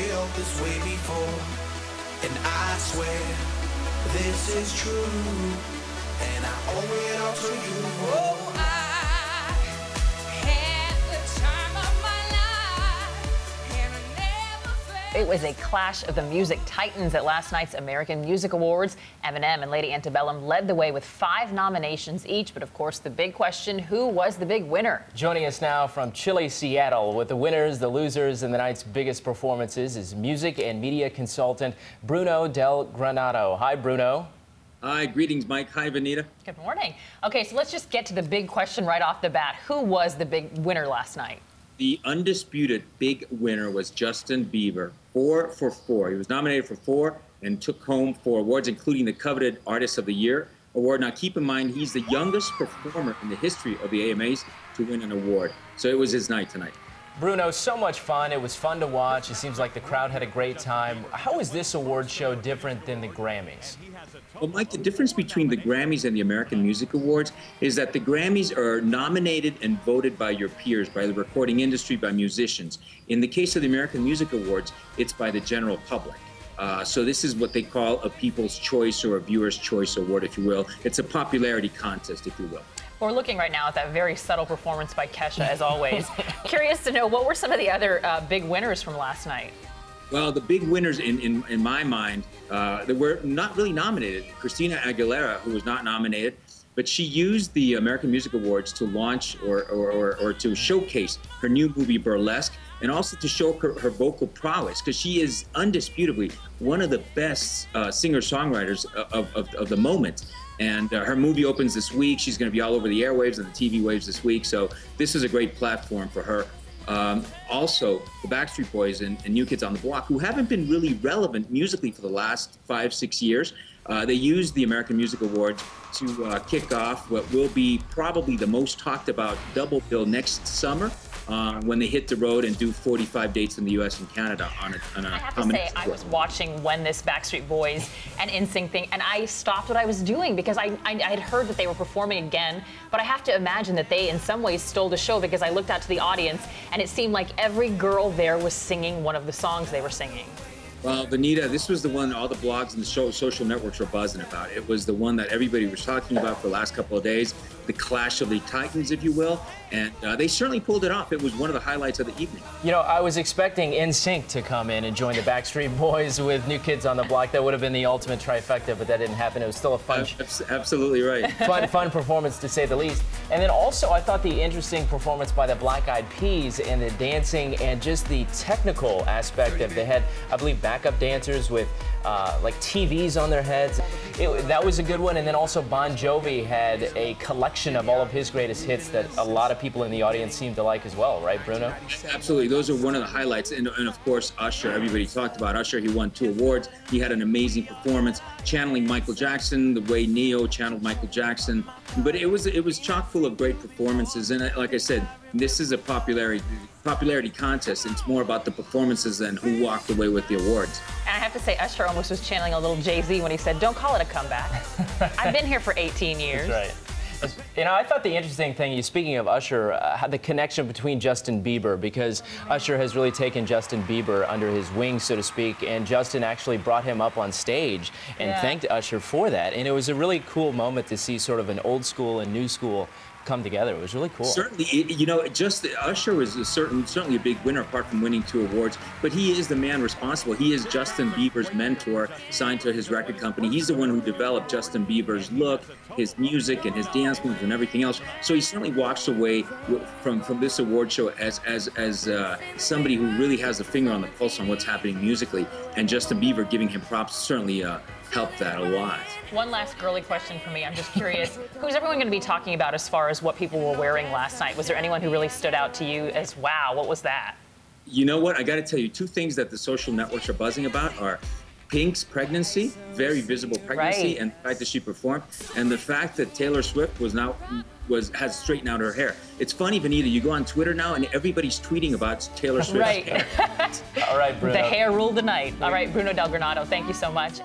felt this way before, and I swear this is true, and I owe it all to you. Oh, I had the time of my life, and I never felt. It was a clash of the music titans at last night's American Music Awards. Eminem and Lady Antebellum led the way with 5 nominations each, but of course the big question, who was the big winner? Joining us now from chilly Seattle with the winners, the losers, and the night's biggest performances is music and media consultant Bruno Del Granado. Hi, Bruno. Hi, greetings, Mike. Hi, Vanita. Good morning. Okay, so let's just get to the big question right off the bat. Who was the big winner last night? The undisputed big winner was Justin Bieber, 4 for 4. He was nominated for 4 and took home 4 awards, including the coveted Artist of the Year award. Now, keep in mind, he's the youngest performer in the history of the AMAs to win an award. So it was his night tonight. Bruno, so much fun. It was fun to watch. It seems like the crowd had a great time. How is this award show different than the Grammys? Well, Mike, the difference between the Grammys and the American Music Awards is that the Grammys are nominated and voted by your peers, by the recording industry, by musicians. In the case of the American Music Awards, it's by the general public. So this is what they call a People's Choice or a Viewer's Choice Award, if you will. It's a popularity contest, if you will. We're looking right now at that very subtle performance by Kesha, as always. Curious to know, what were some of the other big winners from last night? Well, the big winners in my mind, that were not really nominated. Christina Aguilera, who was not nominated, but she used the American Music Awards to launch or to showcase her new movie Burlesque, and also to show her vocal prowess, because she is undisputably one of the best singer-songwriters of the moment. And her movie opens this week. She's going to be all over the airwaves and the TV waves this week. So this is a great platform for her. Also, the Backstreet Boys and New Kids on the Block, who haven't been really relevant musically for the last 5-6 years, they used the American Music Awards to kick off what will be probably the most talked about double bill next summer, when they hit the road and do 45 dates in the U.S. and Canada on a I have to say, I was watching when this Backstreet Boys and NSYNC thing, and I stopped what I was doing because I had heard that they were performing again, but I have to imagine that they in some ways stole the show, because I looked out to the audience and it seemed like every girl there was singing one of the songs they were singing. Well, Vanita, this was the one all the blogs and the social networks were buzzing about. It was the one that everybody was talking about for the last couple of days, the clash of the titans, if you will, and they certainly pulled it off. It was one of the highlights of the evening. You know, I was expecting NSYNC to come in and join the Backstreet Boys with New Kids on the Block. That would have been the ultimate trifecta, but that didn't happen. It was still a fun, absolutely right, fun performance, to say the least. And then also, I thought the interesting performance by the Black Eyed Peas and the dancing and just the technical aspect of, they had, I believe, backup dancers with like TVs on their heads. That was a good one. And then also Bon Jovi had a collection of all of his greatest hits that a lot of people in the audience seemed to like as well, right, Bruno? Absolutely. Those are one of the highlights. And of course, Usher. Everybody talked about Usher. He won 2 awards. He had an amazing performance, channeling Michael Jackson, the way Neo channeled Michael Jackson. But it was chock full of great performances. And like I said, this is a popularity contest. It's more about the performances than who walked away with the awards. And I have to say, Usher almost was channeling a little Jay-Z when he said, "Don't call it a comeback." I've been here for 18 years. That's right. You know, I thought the interesting thing, speaking of Usher, the connection between Justin Bieber, because Usher has really taken Justin Bieber under his wing, so to speak, and Justin actually brought him up on stage and thanked Usher for that. And it was a really cool moment to see sort of an old school and new school come together. It was really cool. Certainly, you know, just Usher was certainly a big winner, apart from winning 2 awards. But he is the man responsible. He is Justin Bieber's mentor, signed to his record company. He's the one who developed Justin Bieber's look, his music, and his dance moves and everything else. So he certainly walks away from this award show as somebody who really has a finger on the pulse on what's happening musically. And Justin Bieber giving him props certainly helped that a lot. One last girly question for me. I'm just curious, who's everyone going to be talking about as far as what people were wearing last night? Was there anyone who really stood out to you as, wow, what was that? You know what? I got to tell you, 2 things that the social networks are buzzing about are Pink's pregnancy, very visible pregnancy, and the fact that she performed, and the fact that Taylor Swift has straightened out her hair. It's funny, Vanita, you go on Twitter now and everybody's tweeting about Taylor Swift's hair. All right, Bruno. The hair ruled the night. All right, Bruno Del Granado, thank you so much.